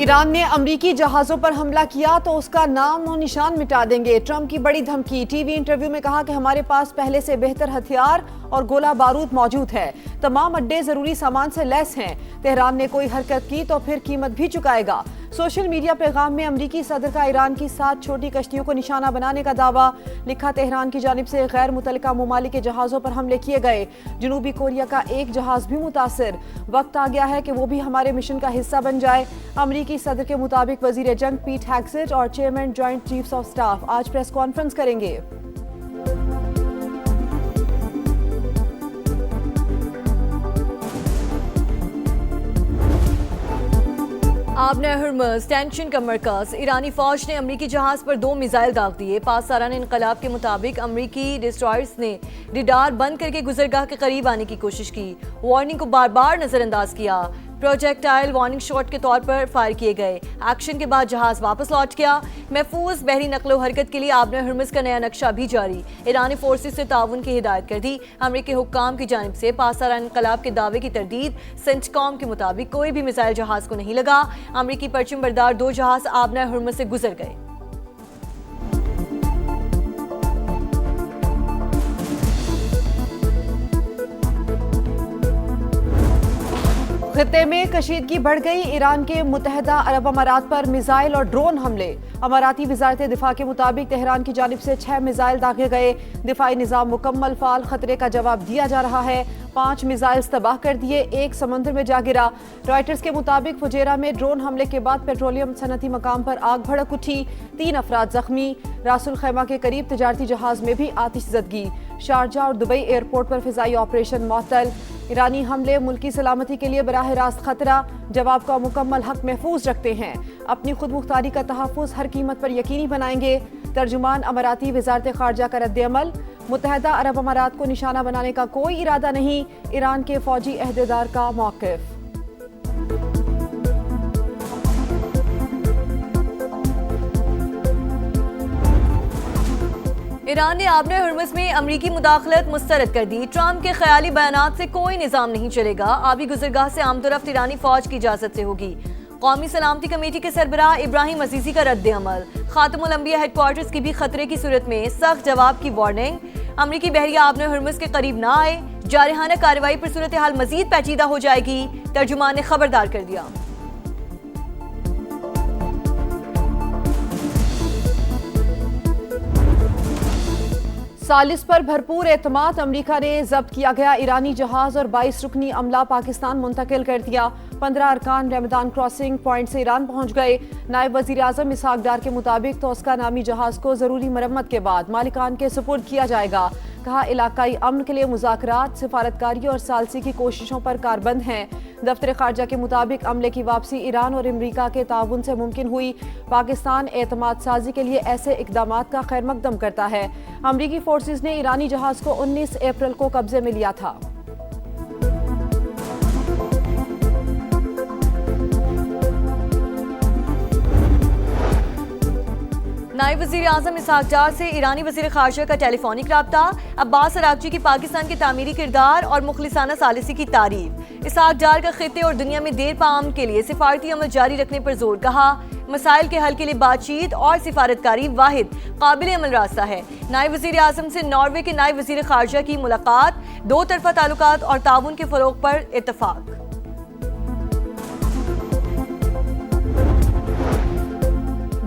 Iran ने अमरीकी जहाजों पर हमला किया तो उसका नाम और निशान मिटा देंगे। ट्रंप की बड़ी धमकी। टीवी इंटरव्यू में कहा कि हमारे पास पहले से बेहतर हथियार और गोला बारूद मौजूद है। तमाम अड्डे जरूरी सामान से लैस हैं। तेहरान ने कोई हरकत की तो फिर कीमत भी चुकाएगा। सोशल मीडिया पैगाम में अमरीकी सदर का ईरान की 7 छोटी कश्तियों को निशाना बनाने का दावा। लिखा, तेहरान की जानिब से गैर मुतल्लिका ममालिक के जहाजों पर हमले किए गए। जनूबी कोरिया का एक जहाज भी मुतासर। वक्त आ गया है कि वो भी हमारे मिशन का हिस्सा बन जाए। अमरीकी सदर के मुताबिक वजीर जंग पीट हेग्सेट और chairman joint chiefs of staff आज प्रेस कॉन्फ्रेंस करेंगे। आबने हुर्मुज़ टेंशन का मरकज। ईरानी फौज ने अमरीकी जहाज पर 2 मिसाइल दाग दिए। पासदारान इनकलाब के मुताबिक अमरीकी डिस्ट्रॉयर्स ने रडार बंद करके गुजरगाह के करीब आने की कोशिश की। वार्निंग को बार बार नजरअंदाज किया। प्रोजेक्टाइल वार्निंग शॉट के तौर पर फायर किए गए। एक्शन के बाद जहाज वापस लौट गया। महफूज बहरी नकलो हरकत के लिए आबने हुर्मुज़ का नया नक्शा भी जारी। ईरानी फोर्सेस से ताउन की हिदायत कर दी। अमरीकी हुक्काम की जानिब से पासदारान इनकलाब के दावे की तरदीद। सेंटकॉम के मुताबिक कोई भी मिसाइल जहाज को नहीं लगा। अमरीकी परचम बरदार 2 जहाज आबने हुर्मुज़ से गुजर गए। खित्ते में कशीदगी बढ़ गई। ईरान के मुत्तहदा अरब अमारात पर मिसाइल और ड्रोन हमले। अमाराती वजारत दिफा के मुताबिक तेहरान की जानिब से 6 मिसाइल दागे गए। दिफाई निज़ाम मुकम्मल फाल। खतरे का जवाब दिया जा रहा है। 5 मिसाइल तबाह कर दिए। 1 समंदर में जा गिरा। रॉयटर्स के मुताबिक फुजेरा में ड्रोन हमले के बाद पेट्रोलियम सनती मकाम पर आग भड़क उठी। 3 अफराद जख्मी। रासुल खैमा के करीब तजारती जहाज में भी आतिशज़दगी। शारजा और दुबई एयरपोर्ट पर फिजाई ऑपरेशन मुअत्तल। ईरानी हमले मुल्की सलामती के लिए बराह रास्त खतरा। जवाब का मुकम्मल हक महफूज रखते हैं। अपनी खुद मुख्तारी का तहफ़्फ़ुज़ हर कीमत पर यकीनी बनाएंगे। तर्जुमान अमाराती वजारत खारजा का रद्द-ए-अमल। मुत्तहदा अरब अमारात को निशाना बनाने का कोई इरादा नहीं। ईरान के फौजी अहदेदार का मौक़िफ़। ईरान ने आबने हुर्मुज़ में अमरीकी मुदाखलत मुस्तरद कर दी। ट्रंप के ख्याली बयानात से कोई निज़ाम नहीं चलेगा। आबी गुजरगाह से आमदोरफ्त ईरानी फौज की इजाजत से होगी। कौमी सलामती कमेटी के सरबराह इब्राहिम अजीजी का रद्द अमल। खातमुल अंबिया हेडक्वार्टर्स की भी खतरे की सूरत में सख्त जवाब की वार्निंग। अमरीकी बहरिया आबने हुर्मुज़ के करीब ना आए। जारहाना कार्रवाई पर सूरत हाल मजीद पेचीदा हो जाएगी। तर्जुमान ने खबरदार कर दिया। सालिस पर भरपूर एतमाद। अमरीका ने जब्त किया गया ईरानी जहाज और 22 रुकनी अमला पाकिस्तान मुंतकिल कर दिया। 15 अरकान रमदान क्रॉसिंग पॉइंट से ईरान पहुंच गए। नायब वजीर आजम इसहाक डार के मुताबिक तोस्का नामी जहाज को जरूरी मरम्मत के बाद मालिकान के सुपुर्द किया जाएगा। कहा, इलाकाई अमन के लिए मुज़ाकरात, सिफारतकारी और सालसी की कोशिशों पर कारबंद हैं। दफ्तर खारजा के मुताबिक अमले की वापसी ईरान और अमरीका के ताउन से मुमकिन हुई। पाकिस्तान एतमाद साजी के लिए ऐसे इकदामात का खैर मकदम करता है। अमरीकी फोर्सेस ने ईरानी जहाज को 19 अप्रैल को कब्जे में लिया था। नायब वज़ीर आज़म इसहाक डार से ईरानी वज़ीर ख़ारजा का टेलीफोनिक राब्ता। अब्बास अराग़ची की पाकिस्तान के तामीरी किरदार और मुखलिसाना सालिसी की तारीफ। इसहाक डार का खित्ते और दुनिया में देर पाम के लिए सिफारती अमल जारी रखने पर जोर। कहा, मसाइल के हल के लिए बातचीत और सिफारतकारी वाहिद काबिल अमल रास्ता है। नायब वज़ीर आज़म से नॉर्वे के नायब वज़ीर ख़ारजा की मुलाकात। 2 तरफ़ा ताल्लुकात और ताउन के फ़रोग़ पर इत्तफ़ाक़।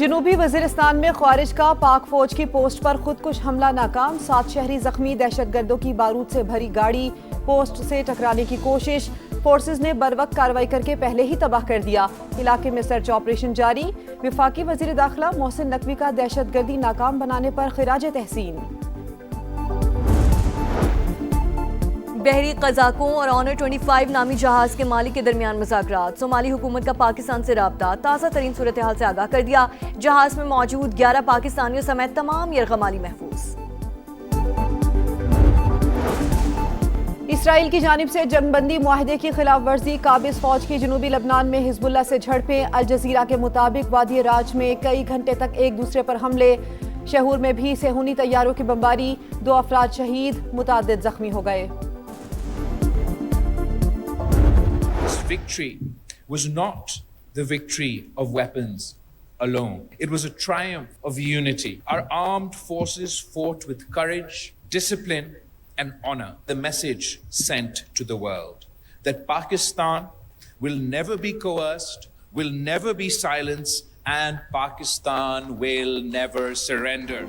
जनूबी वजीरिस्तान में ख्वारिज का पाक फौज की पोस्ट पर खुदकुश हमला नाकाम। 7 शहरी जख्मी। दहशतगर्दों की बारूद से भरी गाड़ी पोस्ट से टकराने की कोशिश। फोर्सेस ने बरवक्त कार्रवाई करके पहले ही तबाह कर दिया। इलाके में सर्च ऑपरेशन जारी। विफाकी वजीर दाखिला मोहसिन नकवी का दहशतगर्दी नाकाम बनाने पर खिराज तहसीन। बहरी कज़ाकों और ऑनर 25 नामी जहाज के मालिक के दरमियान मुज़ाकरात। सोमाली हुकूमत का पाकिस्तान से राब्ता। ताज़ा तरीन सूरत हाल से आगाह कर दिया। जहाज में मौजूद 11 पाकिस्तानियों समेत तमाम यरगमाली महफूज। इसराइल की जानिब से जंगबंदी मुआहदे की खिलाफ वर्जी। काबिज फौज की जनूबी लबनान में हिजबुल्लाह से झड़पें। अल जजीरा के मुताबिक वादी राज में कई घंटे तक एक दूसरे पर हमले। शहूर में भी सेहूनी तैयारों की बमबारी। 2 अफराद शहीद, मुतादिद जख्मी हो गए। victory was not the victory of weapons alone. It was a triumph of unity. Our armed forces fought with courage, discipline, and honor. The message sent to the world that Pakistan will never be coerced, will never be silenced, and Pakistan will never surrender.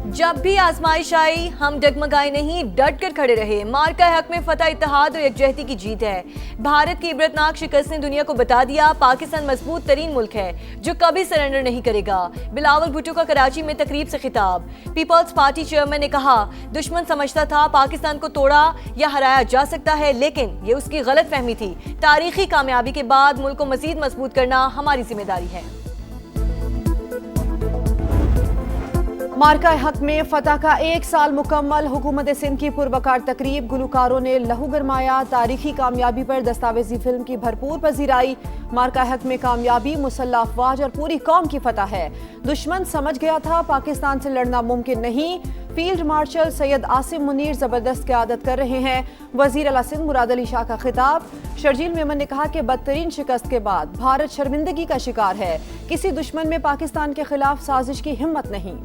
जब भी आजमाइश आई हम डगमगाए नहीं, डट कर खड़े रहे। मार्का हक में फतह इत्तेहाद और यकजहती की जीत है। भारत की इबरतनाक शिकस्त ने दुनिया को बता दिया पाकिस्तान मजबूत तरीन मुल्क है जो कभी सरेंडर नहीं करेगा। बिलावल भुट्टो का कराची में तकरीब से खिताब। पीपल्स पार्टी चेयरमैन ने कहा, दुश्मन समझता था पाकिस्तान को तोड़ा या हराया जा सकता है, लेकिन ये उसकी गलत फहमी थी। तारीखी कामयाबी के बाद मुल्क को मजीद मजबूत करना हमारी जिम्मेदारी है। मार्का हक में फतह का 1 साल मुकम्मल। हुकूमत सिंध की पुरवकार तकरीब, गुलकारों ने लहू गरमाया। तारीखी कामयाबी पर दस्तावेजी फिल्म की भरपूर पजीराई। मार्का हक में कामयाबी मुसल्लह अफवाज और पूरी कौम की फतह है। दुश्मन समझ गया था पाकिस्तान से लड़ना मुमकिन नहीं। फील्ड मार्शल सैयद आसिम मुनीर जबरदस्त क़यादत कर रहे हैं। वजीर आला सिंध मुराद अली शाह का खिताब। शर्जील मेमन ने कहा कि बदतरीन शिकस्त के बाद भारत शर्मिंदगी का शिकार है। किसी दुश्मन में पाकिस्तान के खिलाफ साजिश की हिम्मत नहीं।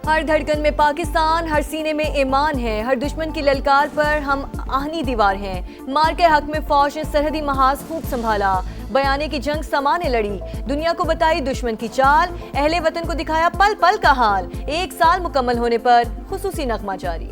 हर धड़कन में पाकिस्तान, हर सीने में ईमान है। हर दुश्मन की ललकार पर हम आहनी दीवार हैं। मार के हक में फौज ने सरहदी महाज खूब संभाला। बयाने की जंग समाने लड़ी। दुनिया को बताई दुश्मन की चाल। अहले वतन को दिखाया पल पल का हाल। 1 साल मुकम्मल होने पर खुसूसी नगमा जारी।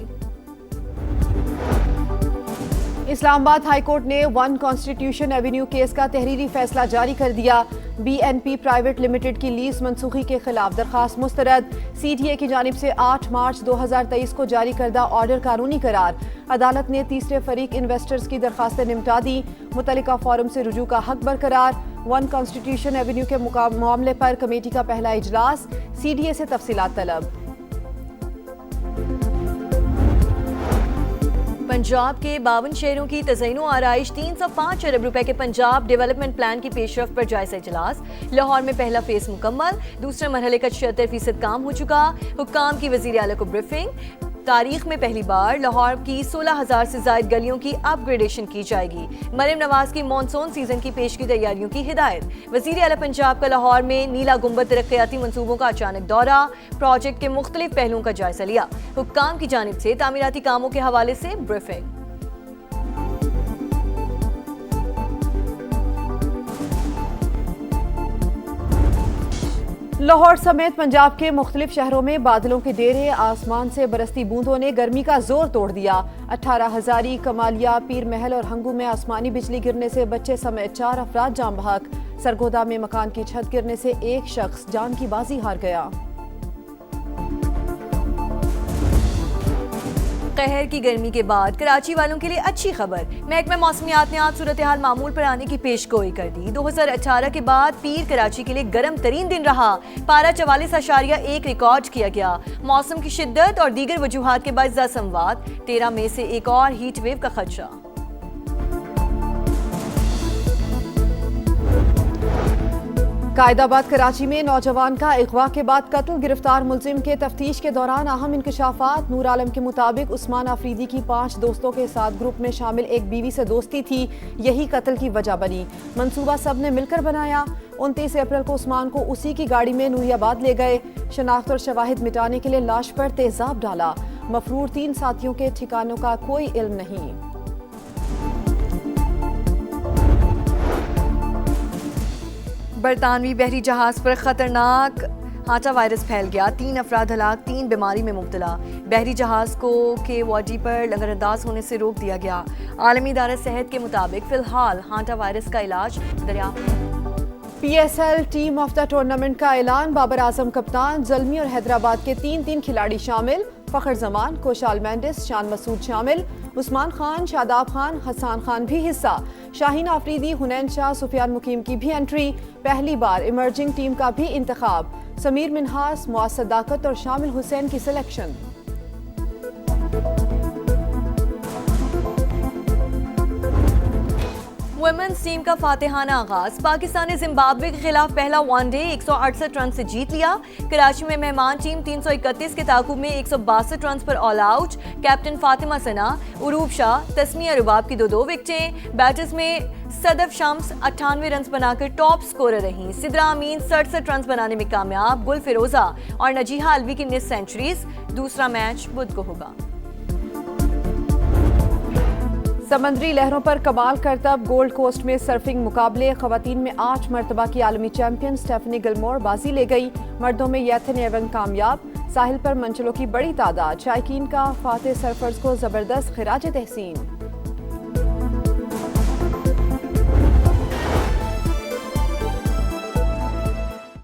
इस्लामाबाद हाई कोर्ट ने 1 कॉन्स्टिट्यूशन एवेन्यू केस का तहरीरी फैसला जारी कर दिया। BNP प्राइवेट लिमिटेड की लीज मनसूखी के खिलाफ दरखास्त मुस्तरद। CTA की जानिब से 8 मार्च 2023 को जारी करदा ऑर्डर कानूनी करार। अदालत ने तीसरे फरीक इन्वेस्टर्स की दरखास्तें निपटा दी। मुतल्लिका फोरम से रुजू का हक बरकरार। 1 कॉन्स्टिट्यूशन एवेन्यू के मामले पर कमेटी का पहला इजलास। CDA से तफसीलात तलब। पंजाब के 52 शहरों की तज़यीन आराइश 305 अरब रुपए के पंजाब डेवलपमेंट प्लान की पेशरफ पर जायजा इजलास। लाहौर में पहला फेज मुकम्मल। दूसरे मरहले का 76% काम हो चुका। हुक्काम की वज़ीर आला को ब्रीफिंग। तारीख में पहली बार लाहौर की 16,000 से ज़ायद गलियों की अपग्रेडेशन की जाएगी। मरियम नवाज की मॉनसून सीजन की पेश की तैयारियों की हिदायत। वज़ीर आला पंजाब का लाहौर में नीला गुंबद तरक्याती मंसूबों का अचानक दौरा। प्रोजेक्ट के मुख्तलिफ पहलुओं का जायजा लिया। हुक्काम की जानिब से तामीराती कामों के हवाले से ब्रीफिंग। लाहौर समेत पंजाब के मुख्तलिफ शहरों में बादलों के डेरे। आसमान से बरसती बूंदों ने गर्मी का जोर तोड़ दिया। 18 हजारी, कमालिया, पीर महल और हंगू में आसमानी बिजली गिरने से बच्चे समेत 4 अफराद जान बहक। सरगोदा में मकान की छत गिरने से एक शख्स जान की बाजी हार गया। कहर की गर्मी के बाद कराची वालों के लिए अच्छी खबर। महकमा मौसमियात ने आज सूरत हाल मामूल पर आने की पेशगोई कर दी। 2018 के बाद पीर कराची के लिए गर्म तरीन दिन रहा। पारा 44.1 रिकॉर्ड किया गया। मौसम की शिद्दत और दीगर वजूहात के बाइज़ संवाद। 13 मई से एक और हीट वेव का खदशा। कायदाबाद कराची में नौजवान का अगवा के बाद कत्ल। गिरफ्तार मुलजिम के तफ्तीश के दौरान अहम इंकशाफात। नूर आलम के मुताबिक उस्मान आफरीदी की 5 दोस्तों के साथ ग्रुप में शामिल एक बीवी से दोस्ती थी, यही कत्ल की वजह बनी। मंसूबा सब ने मिलकर बनाया। 29 अप्रैल को उस्मान को उसी की गाड़ी में नूरियाबाद ले गए। शनाख्त और शवाहिद मिटाने के लिए लाश पर तेजाब डाला। मफरूर 3 साथियों के ठिकानों का कोई इल्म नहीं। बरतानवी बहरी जहाज पर खतरनाक हाटा वायरस फैल गया। 3 अफराद हलाक, 3 बीमारी में मुब्तला। बहरी जहाज को के वाडी पर नजरअंदाज होने से रोक दिया गया। आलमी इदारा सेहत के मुताबिक फिलहाल हाटा वायरस का इलाज दरियाफ्त। PSL team of the tournament का ऐलान। बाबर आजम कप्तान, जल्मी और हैदराबाद के 3 खिलाड़ी शामिल। फखर जमान, कोशाल मेंडिस, शान मसूद शामिल। उस्मान खान, शादाब खान, हसान खान भी हिस्सा। शाहीन आफरीदी, हुनैन शाह, सुफियान मुकीम की भी एंट्री। पहली बार इमर्जिंग टीम का भी इंतखाब। समीर मिन्हास, मुआज सदाकत और शामिल हुसैन की सिलेक्शन। वुमेन्स टीम का फातिहाना आगाज। पाकिस्तान ने जिम्बाब्वे के खिलाफ पहला वनडे 168 रन से जीत लिया। कराची में मेहमान टीम 331 के ताकुब में 162 रन पर ऑल आउट। कैप्टन फातिमा सना, उरूब शाह, तस्मिया रुबाब की दो विकेटें। बैटर्स में सदफ शम्स 98 रन बनाकर टॉप स्कोरर रहीं। सिद्रा अमीन 67 रन बनाने में कामयाब। गुल फिरोजा और नजीहा अलवी की 19 सेंचुरीज। दूसरा मैच बुध को होगा। समंदरी लहरों पर कमाल करतब गोल्ड कोस्ट में सर्फिंग मुकाबले। खवातीन में 8 मरतबा की आलमी चैंपियन स्टेफनी गिलमोर बाजी ले गई। मर्दों में यैथन एवन कामयाब। साहिल पर मंचलों की बड़ी तादाद। शायकीन का फातेह सर्फर्स को जबरदस्त खिराज तहसीन।